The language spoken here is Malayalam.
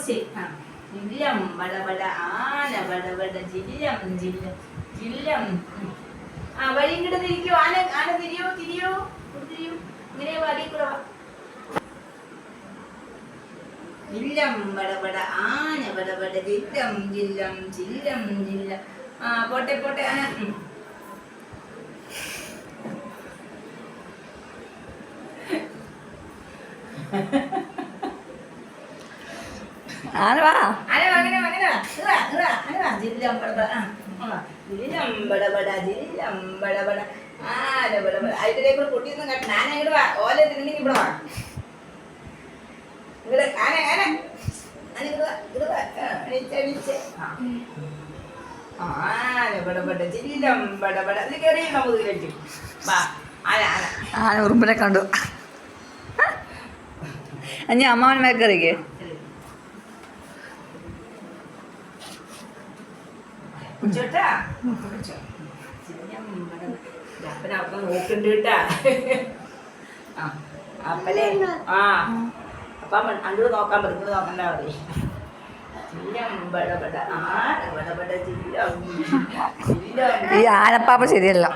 ജില്ലം ബടബട ആന ബടബട ജില്ലം ജില്ലം ജില്ലം. വഴി ഇങ്ങോട്ട് തിരിക്കൂ. ആന ആന തിരിയോ തിരിയോ തിരിയൂ. ഇങ്ങനെ വഴി കൂടെ വാ. ജില്ലം ബടബട ആന ബടബട ജില്ലം ജില്ലം ജില്ലം ജില്ലം. പോട്ടെ പോട്ടെ ആന. ആന വാ. ജില്ലം ബടബട ജില്ലം ബടബട ജില്ലം ബടബട ആന ബടബട. അതിന്റെ കൂടെ പൊട്ടിയൊന്നും കണ്ട. ആന ഇങ്ങോട്ട് വാ. ഓല തിന്നെങ്കിൽ ഇവിടെ വാ. ഇവിടെ ആന ആന ആന ബടബട ജില്ലം ബടബട. ഇത് കയറി നമുക്ക് കഴിക്കും. വാ ആന ആന. ആന ഉറുമ്പിനെ കണ്ടു. അഞ്ഞ അമ്മാവൻ മേക്കറിക്ക് കുടിച്ചോട്ടാ. അപ്പനെ അപ്പം നോക്കണ്ട് കേട്ടാ. അപ്പനെ അപ്പം അങ്ങോട്ട് നോക്കാൻ പറ്റും. ഇങ്ങോട്ട് നോക്കണ്ട പറയും. ജില്ലം ബടബട ആന ബടബട ജില്ലം ജില്ലം. ഈ ആനപ്പാപ്പ ശരിയല്ല.